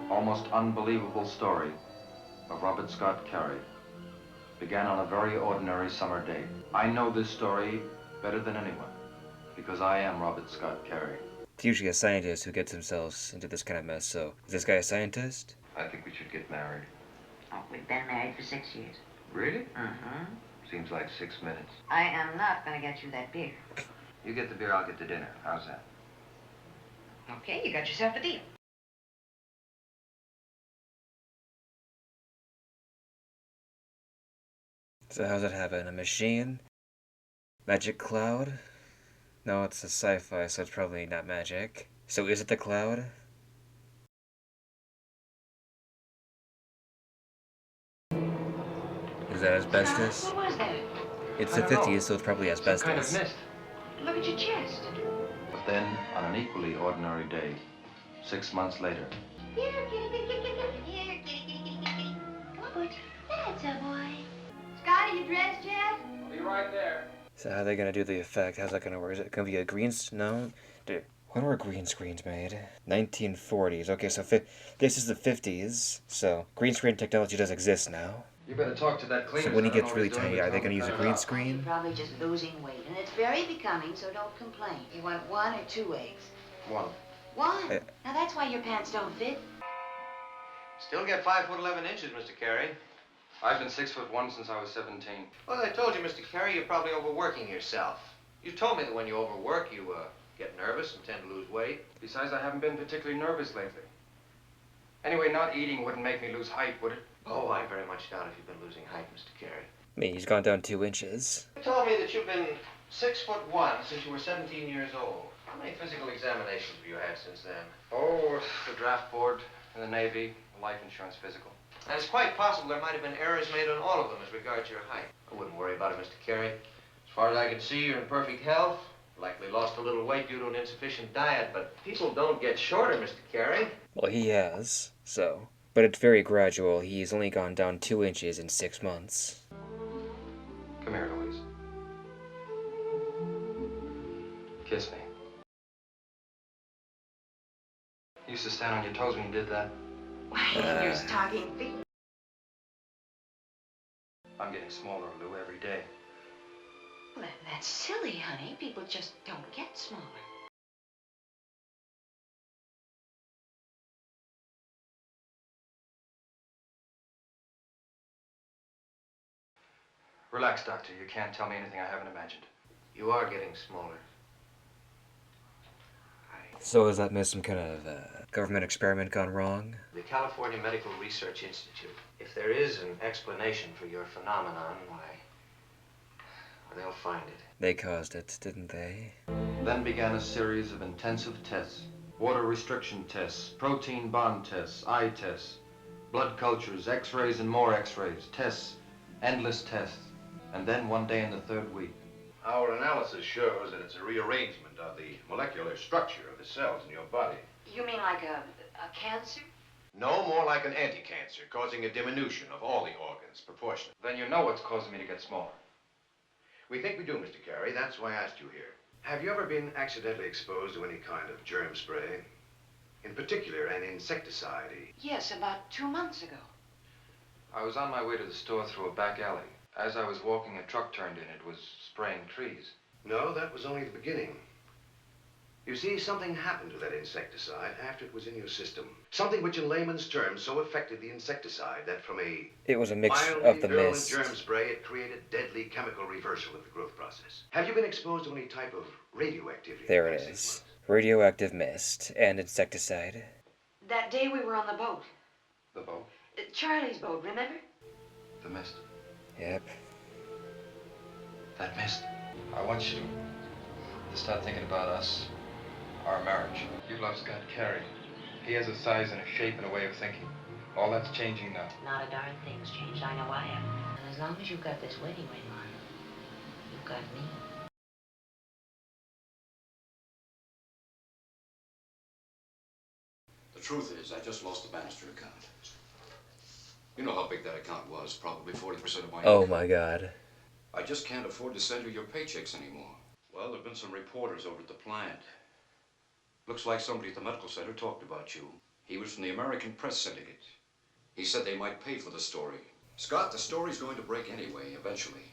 almost unbelievable story of Robert Scott Carey began on a very ordinary summer day. I know this story better than anyone because I am Robert Scott Carey. It's usually a scientist who gets themselves into this kind of mess, so is this guy a scientist? I think we should get married. Oh, we've been married for 6 years. Really? Mm-hmm. Seems like 6 minutes. I am not going to get you that beer. You get the beer, I'll get the dinner. How's that? Okay, you got yourself a deal. So how's it happen? A machine? Magic cloud? No, it's a sci-fi, so it's probably not magic. So is it the cloud? Is that asbestos? What was that? It's the 50s, so it's probably asbestos. Some kind of mist. Look at your chest. But then, on an equally ordinary day, 6 months later, Here, kitty, kitty, kitty, kitty. Here, kitty, kitty, kitty, kitty. Good. That's a boy. Scott, are you dressed yet? I'll be right there. So how are they gonna do the effect? How's that gonna work? Is it gonna be a green no? Dude, when were green screens made? 1940s. Okay, so this is the 50s. So green screen technology does exist now. You better talk to that cleaner. So when he gets really tiny, are they gonna use a green screen? You're probably just losing weight, and it's very becoming, so don't complain. You want 1 or 2 eggs? One. 1. Now that's why your pants don't fit. Still get 5'11" inches, Mr. Carey. I've been 6'1" since I was 17. Well, as I told you, Mr. Carey, you're probably overworking yourself. You told me that when you overwork, you get nervous and tend to lose weight. Besides, I haven't been particularly nervous lately. Anyway, not eating wouldn't make me lose height, would it? Oh, I very much doubt if you've been losing height, Mr. Carey. I mean, he's gone down 2 inches. You told me that you've been 6'1" since you were 17 years old. How many physical examinations have you had since then? Oh, the draft board in the Navy, the life insurance physical. And it's quite possible there might have been errors made on all of them as regards your height. I wouldn't worry about it, Mr. Carey. As far as I can see, you're in perfect health. Likely lost a little weight due to an insufficient diet, but people don't get shorter, Mr. Carey. Well, he has, so. But it's very gradual. He's only gone down 2 inches in 6 months. Come here, Louise. Kiss me. You used to stand on your toes when you did that. Why, your stocking feet. I'm getting smaller, Lou, every day. Well, that's silly, honey. People just don't get smaller. Relax, Doctor. You can't tell me anything I haven't imagined. You are getting smaller. So has that been some kind of government experiment gone wrong? The California Medical Research Institute. If there is an explanation for your phenomenon, why, they'll find it. They caused it, didn't they? Then began a series of intensive tests. Water restriction tests, protein bond tests, eye tests, blood cultures, x-rays and more x-rays, tests, endless tests. And then one day in the 3rd week. Our analysis shows that it's a rearrangement of the molecular structure of the cells in your body. You mean like a cancer? No, more like an anti-cancer, causing a diminution of all the organs, proportionate. Then you know what's causing me to get smaller. We think we do, Mr. Carey. That's why I asked you here. Have you ever been accidentally exposed to any kind of germ spray? In particular, an insecticide? Yes, about 2 months ago. I was on my way to the store through a back alley. As I was walking, a truck turned in. It was spraying trees. No, that was only the beginning. You see, something happened to that insecticide after it was in your system. Something which, in layman's terms, so affected the insecticide that from a It was a mix mildly of the virulent mist. germ spray, it created deadly chemical reversal of the growth process. Have you been exposed to any type of radioactivity? There in it the past 6 is. months? Radioactive mist and insecticide. That day we were on the boat. The boat, Charlie's boat, remember? the mist, Yep. that mist. I want you to start thinking about us, our marriage. You love Scott Carey. He has a size and a shape and a way of thinking. All that's changing now. Not a darn thing's changed. I know I have. And as long as you've got this wedding ring on, you've got me. The truth is, I just lost the Bannister account. You know how big that account was, probably 40% of my Oh income. my god. I just can't afford to send you your paychecks anymore. Well, there've been some reporters over at the plant. Looks like somebody at the medical center talked about you. He was from the American Press Syndicate. He said they might pay for the story. Scott, the story's going to break anyway, eventually.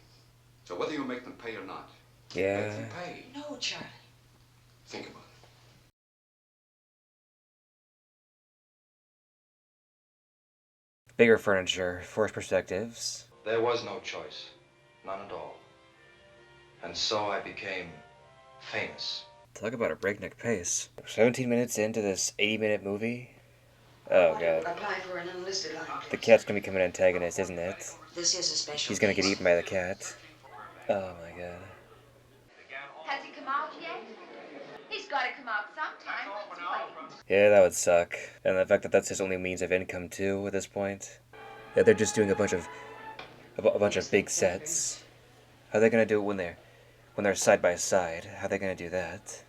So whether you make them pay or not, make Yeah. them pay. No, Charlie. Think about it. Bigger furniture, forced perspectives. There was no choice. None at all. And so I became famous. Talk about a breakneck pace. 17 minutes into this 80-minute movie? Oh, God. Apply for an enlisted line. The cat's gonna become an antagonist, isn't it? This is a special He's gonna get case. eaten by the cat. Oh, my God. Has he come out yet? He's got to come out sometime. Let's wait. Yeah, that would suck. And the fact that that's his only means of income, too, at this point. Yeah, they're just doing a bunch of big sets. How are they gonna do it when they're side by side? How are they gonna do that?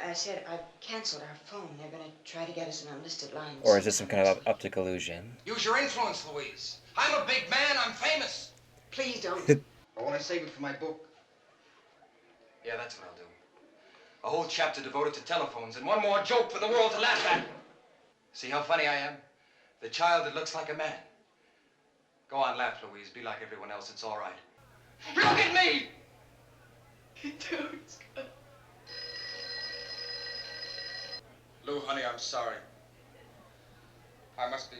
I said I've canceled our phone. They're going to try to get us an unlisted line. Or is this some kind of optic illusion? Use your influence, Louise. I'm a big man. I'm famous. Please don't. I want to save it for my book. Yeah, that's what I'll do. A whole chapter devoted to telephones and one more joke for the world to laugh at. See how funny I am? The child that looks like a man. Go on, laugh, Louise. Be like everyone else. It's all right. Look at me! Lou, honey, I'm sorry. I must be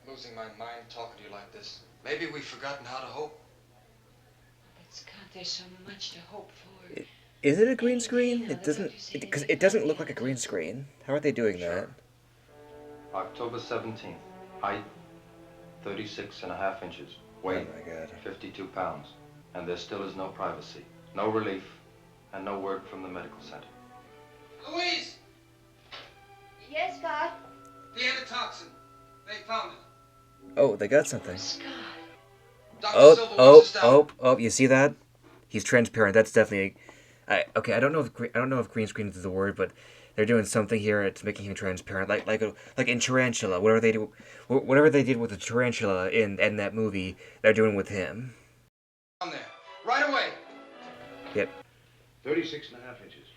losing my mind talking to you like this. Maybe we've forgotten how to hope. But Scott, there's so much to hope for. Is it a green screen? It doesn't, because it doesn't look like a green screen. How are they doing that? October 17th. Height, 36.5 inches. Weight, Oh my God. 52 pounds. And there still is no privacy, no relief, and no word from the medical center. Louise! Yes, Scott? The antitoxin. They found it. Oh, they got something. Scott. Dr. Oh, Silva oh, wants us down. oh, oh! You see that? He's transparent. That's definitely. Okay, I don't know if green screen is the word, but they're doing something here. It's making him transparent, like in Tarantula. Whatever they did with the tarantula in that movie, they're doing with him. Down there. Right away. Yep. 36.5 inches.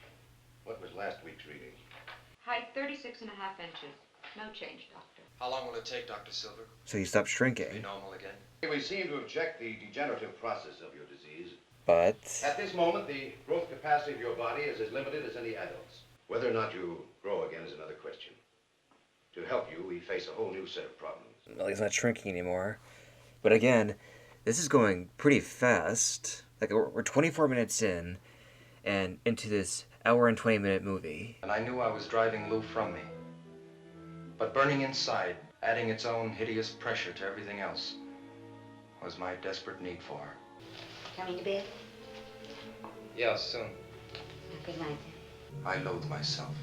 What was last week's reading? Height 36.5 inches. No change, doctor. How long will it take, Dr. Silver? So he stopped Be shrinking. normal again. We seem to have checked the degenerative process of your disease. But At this moment, the growth capacity of your body is as limited as any adult's. Whether or not you grow again is another question. To help you, we face a whole new set of problems. well, he's not shrinking anymore. But again, this is going pretty fast. Like we're 24 minutes in, and into this hour and 20-minute movie. And I knew I was driving Lou from me. But burning inside, adding its own hideous pressure to everything else, was my desperate need for her. Coming to bed? Yeah, soon. Good night. I loathe myself.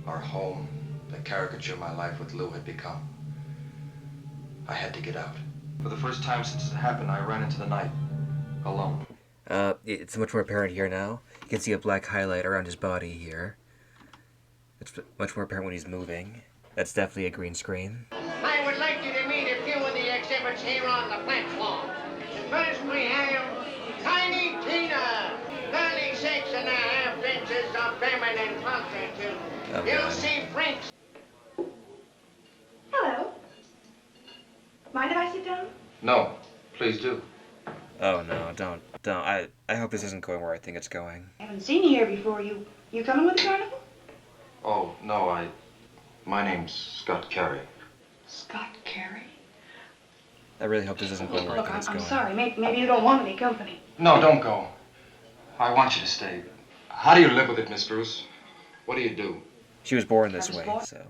Our home, the caricature my life with Lou had become. I had to get out. For the first time since it happened, I ran into the night, alone. It's much more apparent here now. You can see a black highlight around his body here. It's much more apparent when he's moving. That's definitely a green screen. I would like you to meet a few of the exhibits here on the platform. First we have Tiny Tina, 36.5 inches of feminine constitution. Oh, You'll God. see Frank's. Hello. Mind if I sit down? No, please do. Oh no, don't. I hope this isn't going where I think it's going. I haven't seen you here before. You coming with the carnival? Oh, no, my name's Scott Carey. Scott Carey? I really hope this isn't going where I Look, think it's I'm going. sorry. Maybe you don't want any company. No, don't go. I want you to stay. How do you live with it, Miss Bruce? What do you do? She was born this I was way, born- so.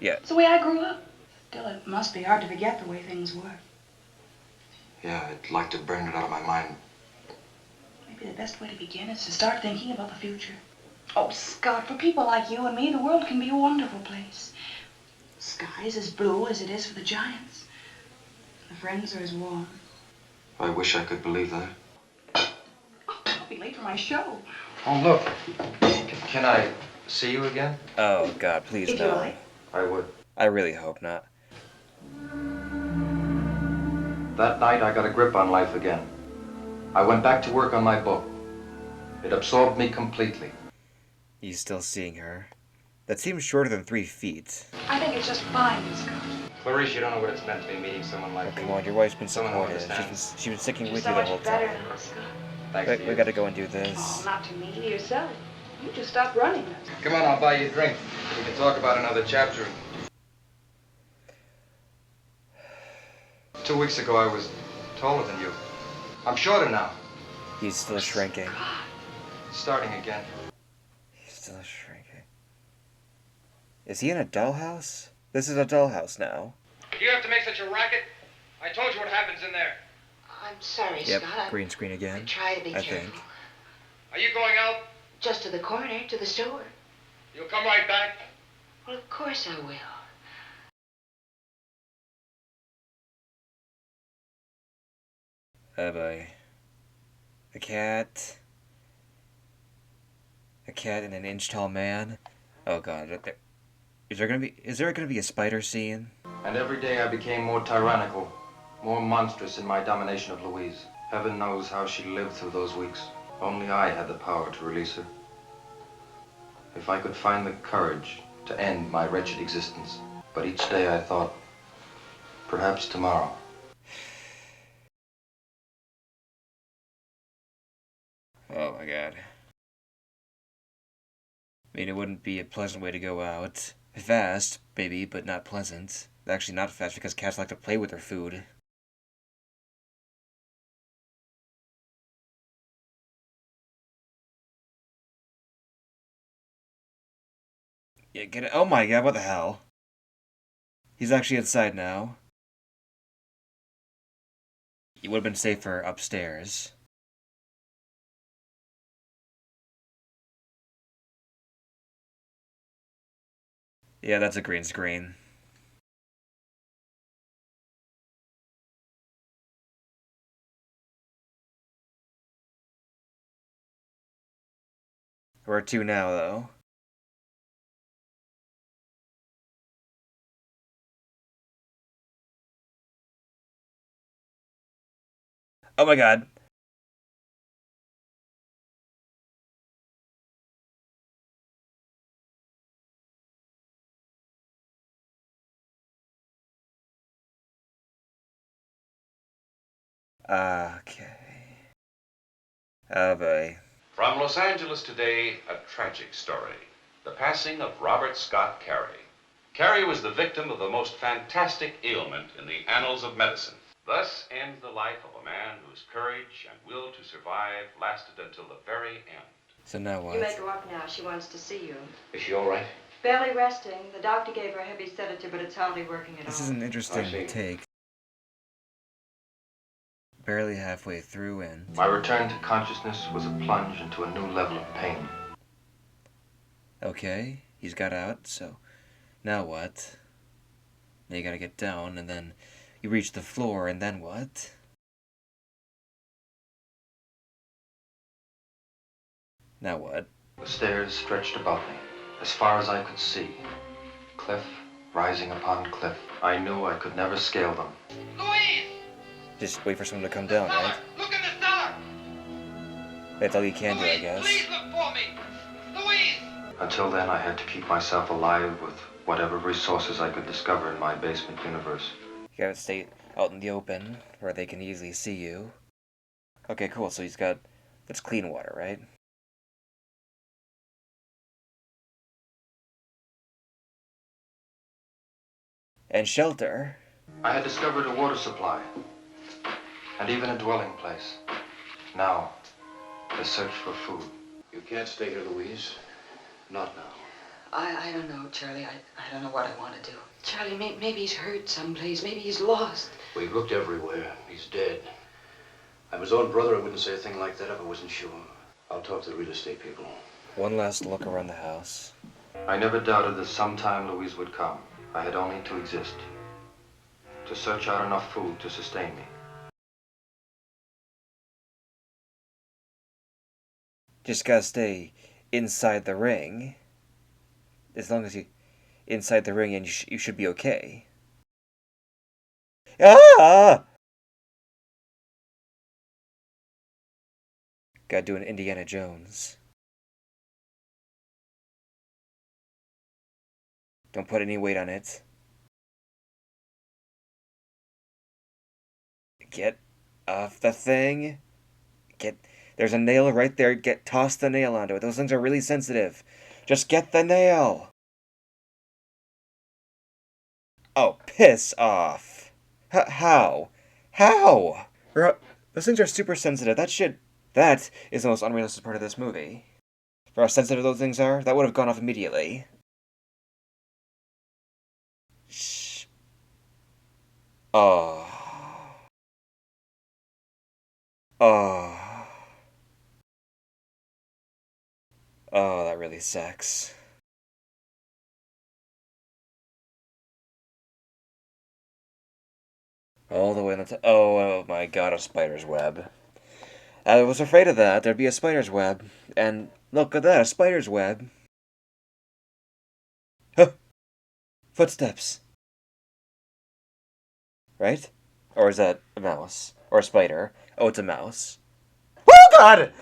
Yeah. It's the way I grew up. Still, it must be hard to forget the way things were. Yeah, I'd like to burn it out of my mind. Maybe the best way to begin is to start thinking about the future. Oh, Scott, for people like you and me, the world can be a wonderful place. The sky's as blue as it is for the giants. The friends are as warm. I wish I could believe that. Oh, I'll be late for my show. Oh, look. Can I see you again? Oh God, please If you no. like. I would. I really hope not. That night, I got a grip on life again. I went back to work on my book. It absorbed me completely. He's still seeing her. That seems shorter than 3 feet. I think it's just fine, Scott. Clarice, you don't know what it's meant to be meeting someone like Oh, come you. on, your wife's been Someone who supportive. understands. She's been sticking You're with so you the much whole better time. now, Scott. Thanks to We you. gotta go and do Oh, this. not to me, to yourself. You just stopped running. Come on, I'll buy you a drink. We can talk about another chapter. 2 weeks ago, I was taller than you. I'm shorter now. He's still shrinking. Starting again. He's still shrinking. Is he in a dollhouse? This is a dollhouse now. You have to make such a racket? I told you what happens in there. I'm sorry, Yep, Scott. green screen again. I try to be I careful. think. Are you going out? Just to the corner, to the store. You'll come right back? Well, of course I will. Oh boy. A cat. A cat and an inch-tall man. Oh god. Is there gonna be a spider scene? And every day I became more tyrannical, more monstrous in my domination of Louise. Heaven knows how she lived through those weeks. Only I had the power to release her. If I could find the courage to end my wretched existence. But each day I thought, perhaps tomorrow. Oh my god. I mean, it wouldn't be a pleasant way to go out. Fast, maybe, but not pleasant. Actually, not fast because cats like to play with their food. Yeah, get it. Oh my god, what the hell? He's actually inside now. He would have been safer upstairs. Yeah, that's a green screen. Where to now, though? Oh my god. Okay. Oh boy. From Los Angeles today, a tragic story. The passing of Robert Scott Carey. Carey was the victim of the most fantastic ailment in the annals of medicine. Thus ends the life of a man whose courage and will to survive lasted until the very end. So now what? You may go up now. She wants to see you. Is she all right? Barely resting. The doctor gave her a heavy sedative, but it's hardly working at all. This is an interesting take. Barely halfway through and... My return to consciousness was a plunge into a new level of pain. Okay, he's got out, so now what? Now you gotta get down, and then you reach the floor, and then what? Now what? The stairs stretched above me, as far as I could see. Cliff rising upon cliff. I knew I could never scale them. Louise! Just wait for someone to come down, right? Look in the cellar! That's all you can do, I Louise, guess. please look for me! Louise! Until then, I had to keep myself alive with whatever resources I could discover in my basement universe. You gotta stay out in the open, where they can easily see you. Okay, cool, so he's got... That's clean water, right? And shelter. I had discovered a water supply, and even a dwelling place. Now, the search for food. You can't stay here, Louise. Not now. I don't know, Charlie. I don't know what I want to do. Charlie, maybe he's hurt someplace. Maybe he's lost. We've looked everywhere. He's dead. I'm his own brother. I wouldn't say a thing like that if I wasn't sure. I'll talk to the real estate people. One last look around the house. I never doubted that sometime Louise would come. I had only to exist. To search out enough food to sustain me. Just gotta stay inside the ring. As long as you inside the ring, and you should be okay. Ah! Gotta do an Indiana Jones. Don't put any weight on it. Get off the thing. There's a nail right there. Toss the nail onto it. Those things are really sensitive. Just get the nail. Oh, piss off. How? How? Those things are super sensitive. That is the most unrealistic part of this movie. For how sensitive those things are, that would have gone off immediately. Shh. Oh. Oh. Oh, that really sucks. All the way on the oh my god, a spider's web. I was afraid of that. There'd be a spider's web. And look at that, a spider's web. Huh. Footsteps. Right? Or is that a mouse? Or a spider? Oh, it's a mouse. Oh god!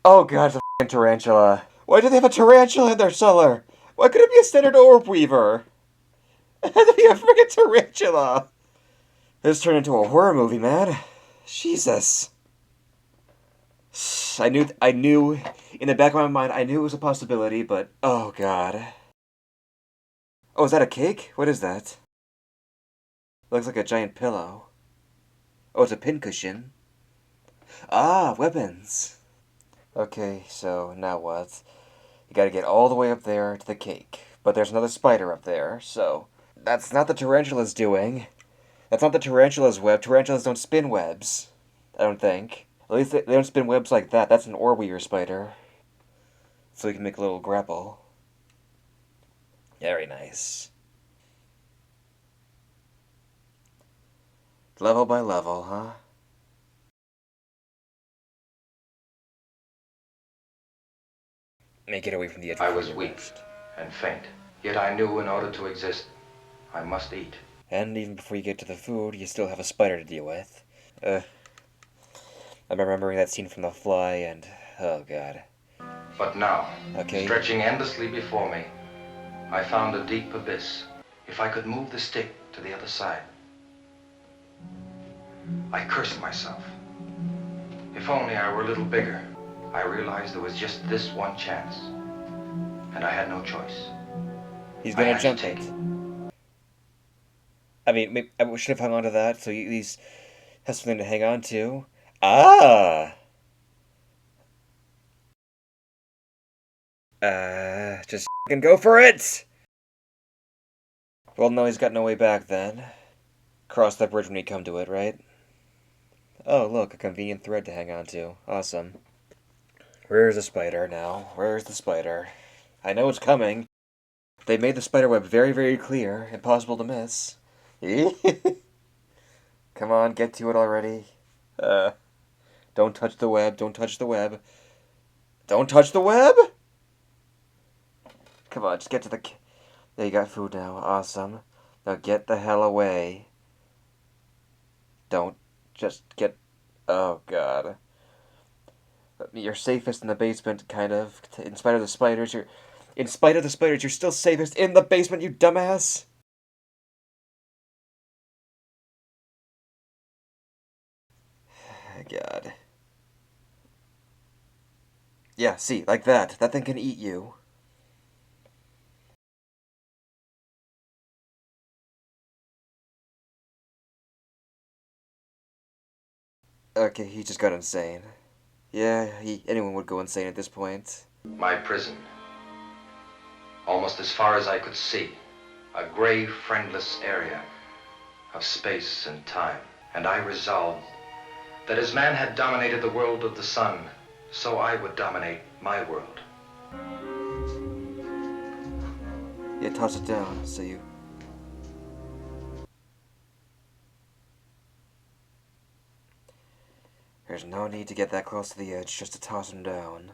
Oh god, it's a f***ing tarantula. Why do they have a tarantula in their cellar? Why couldn't it be a standard orb weaver? It had to be a freaking tarantula! This turned into a horror movie, man. Jesus. I knew, in the back of my mind, I knew it was a possibility, but, oh god. Oh, is that a cake? What is that? Looks like a giant pillow. Oh, it's a pincushion. Ah, weapons. Okay, so now what? You gotta get all the way up there to the cake. But there's another spider up there, so... That's not the tarantula's doing. That's not the tarantula's web. Tarantulas don't spin webs. I don't think. At least they don't spin webs like that. That's an orb weaver spider. So you can make a little grapple. Very nice. Level by level, huh? Make it away from the edge. I was weak and faint, yet I knew in order to exist, I must eat. And even before you get to the food, you still have a spider to deal with. I'm remembering that scene from The Fly, and oh god. But now, okay. Stretching endlessly before me, I found a deep abyss. If I could move the stick to the other side. I cursed myself. If only I were a little bigger. I realized there was just this one chance. And I had no choice. He's gonna jump it. I mean, maybe I should have hung on to that, so he at least has something to hang on to. Ah! Just f***ing go for it! Well, no, he's got no way back then. Cross that bridge when you come to it, right? Oh, look, a convenient thread to hang on to. Awesome. Where's the spider now? Where's the spider? I know it's coming. They made the spider web very, very clear. Impossible to miss. Come on, get to it already. Don't touch the web. Don't touch the web. Don't touch the web! Come on, just get to the... There, you got food now. Awesome. Now get the hell away. Don't. Just get... Oh, God. You're safest in the basement, kind of. In spite of the spiders, In spite of the spiders, you're still safest in the basement, you dumbass! God. Yeah, see, like that. That thing can eat you. Okay, he just got insane. Yeah, anyone would go insane at this point. My prison. Almost as far as I could see. A gray, friendless area of space and time. And I resolved that as man had dominated the world of the sun, so I would dominate my world. Yeah, toss it down, so you... There's no need to get that close to the edge, just to toss him down.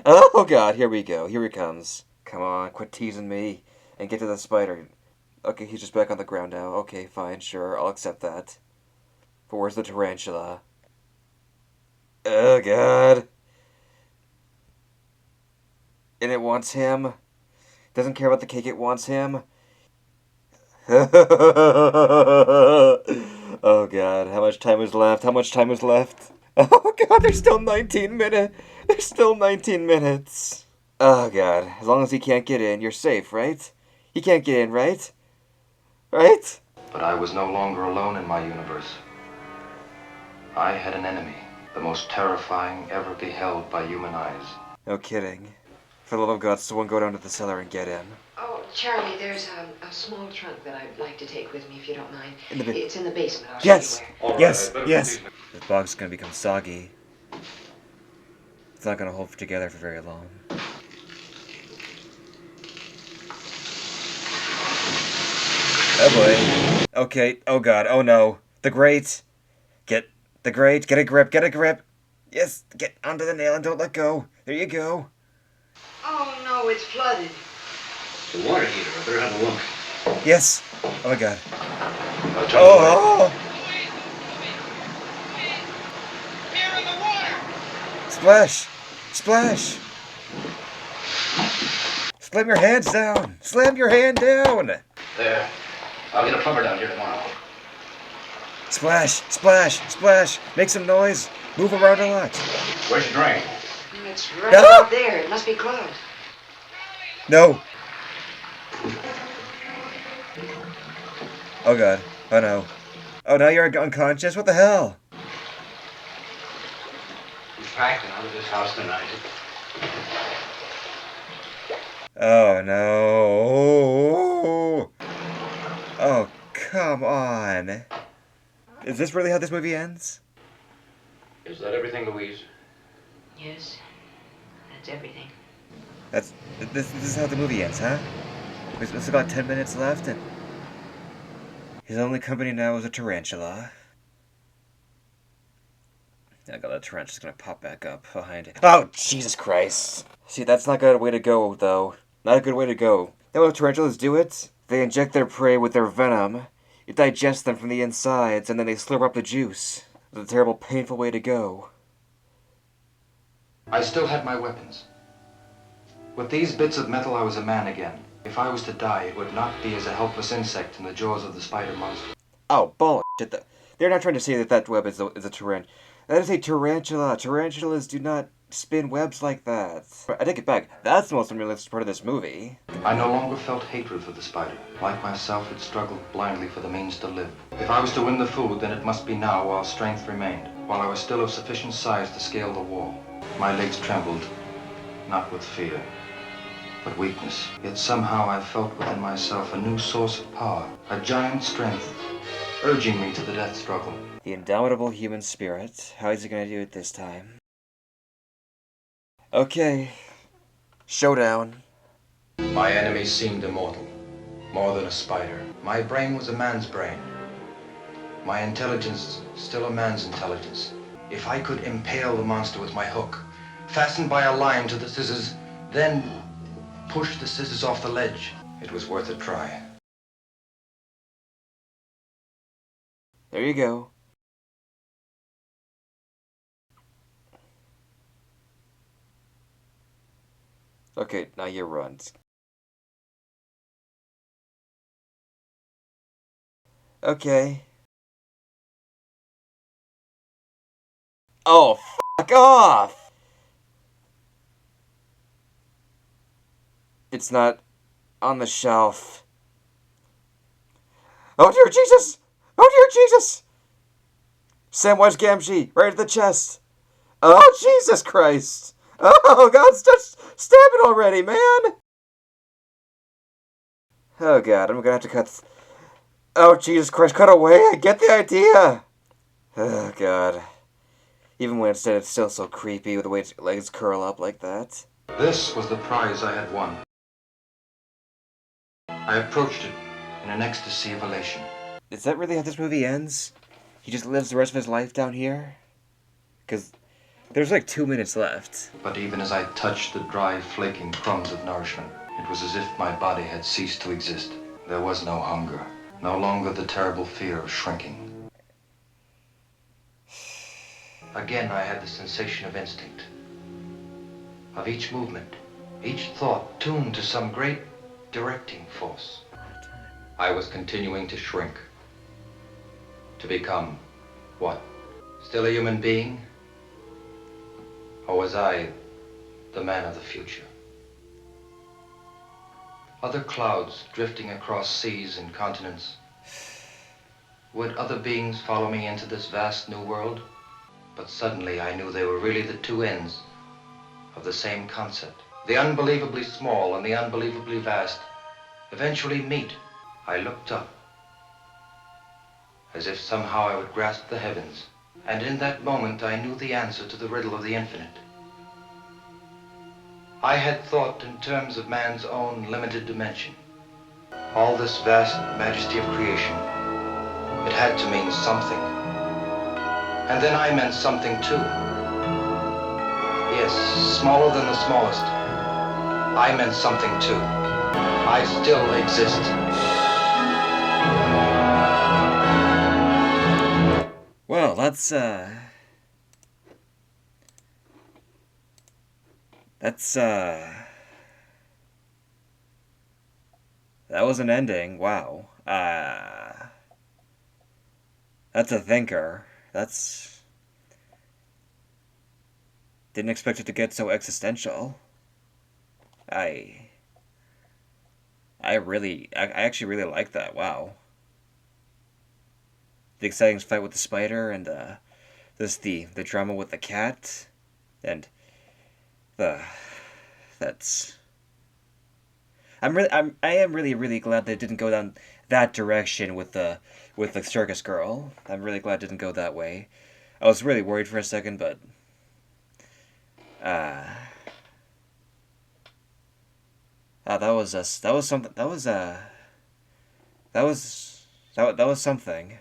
Oh god, here we go, here he comes. Come on, quit teasing me, and get to the spider. Okay, he's just back on the ground now. Okay, fine, sure, I'll accept that. But where's the tarantula? Oh god. And it wants him. Doesn't care about the cake, it wants him. Oh god, how much time is left? How much time is left? Oh god, there's still 19 minutes. There's still 19 minutes. Oh god, as long as he can't get in, you're safe, right? He can't get in, right? Right? But I was no longer alone in my universe. I had an enemy, the most terrifying ever beheld by human eyes. No kidding. For the love of God, someone go down to the cellar and get in. Oh, Charlie, there's a small trunk that I'd like to take with me if you don't mind. In the It's in the basement. I'll yes! show you where. Yes! Yes! This box is gonna become soggy. It's not gonna hold together for very long. Oh boy. Okay. Oh god. Oh no. The grate. Get the grate. Get a grip. Get a grip. Yes. Get onto the nail and don't let go. There you go. Oh no, it's flooded. The water heater. I better have a look. Yes. Oh my god. Oh! Splash! Splash! Slam your hands down! Slam your hand down! There. I'll get a plumber down here tomorrow. Splash! Splash! Splash! Make some noise! Move around a lot! Where's your drain? It's right Ah! out there. It must be clogged. No! Oh god. Oh no. Oh, now you're unconscious? What the hell? He's packing out of this house tonight. Oh no. Oh, come on. Is this really how this movie ends? Is that everything, Louise? Yes, that's everything. This is how the movie ends, huh? There's about 10 minutes left and his only company now is a tarantula. I got that tarantula's gonna pop back up behind it. Oh, Jesus Christ. See, that's not a good way to go, though. Not a good way to go. You know how tarantulas do it? They inject their prey with their venom. It digests them from the insides, and then they slurp up the juice. It's a terrible, painful way to go. I still had my weapons. With these bits of metal, I was a man again. If I was to die, it would not be as a helpless insect in the jaws of the spider monster. Oh, bullshit. They're not trying to say that web is a tarantula. That is a tarantula. Tarantulas do not spin webs like that. I take it back. That's the most unrealistic part of this movie. I no longer felt hatred for the spider. Like myself, it struggled blindly for the means to live. If I was to win the food, then it must be now while strength remained, while I was still of sufficient size to scale the wall. My legs trembled, not with fear, but weakness. Yet somehow I felt within myself a new source of power, a giant strength, urging me to the death struggle. The indomitable human spirit. How is he gonna do it this time? Okay. Showdown. My enemy seemed immortal, more than a spider. My brain was a man's brain. My intelligence still a man's intelligence. If I could impale the monster with my hook, fastened by a line to the scissors, then push the scissors off the ledge, it was worth a try. There you go. Okay, now you run. Okay. Oh, fuck off! It's not on the shelf. Oh dear Jesus! Oh dear Jesus! Samwise Gamgee, right at the chest. Oh Jesus Christ! Oh God, stab it already, man! Oh God, I'm gonna have to cut. Oh Jesus Christ, cut away! I get the idea. Oh God. Even when it's dead, it's still so creepy with the way its legs curl up like that. This was the prize I had won. I approached it in an ecstasy of elation. Is that really how this movie ends? He just lives the rest of his life down here? Because there's like 2 minutes left. But even as I touched the dry, flaking crumbs of nourishment, it was as if my body had ceased to exist. There was no hunger, no longer the terrible fear of shrinking. Again, I had the sensation of instinct, of each movement, each thought tuned to some great directing force. I was continuing to shrink. To become what? Still a human being? Or was I the man of the future? Other clouds drifting across seas and continents. Would other beings follow me into this vast new world? But suddenly I knew they were really the two ends of the same concept. The unbelievably small and the unbelievably vast eventually meet. I looked up, as if somehow I would grasp the heavens. And in that moment I knew the answer to the riddle of the infinite. I had thought in terms of man's own limited dimension. All this vast majesty of creation, it had to mean something. And then I meant something too. Yes, smaller than the smallest. I meant something too. I still exist. Well, that was an ending. Wow. That's a thinker. Didn't expect it to get so existential. I actually really like that. Wow. The exciting fight with the spider, and the drama with the cat, and I am really glad they didn't go down that direction with the circus girl. I'm really glad it didn't go that way. I was really worried for a second, but that was something.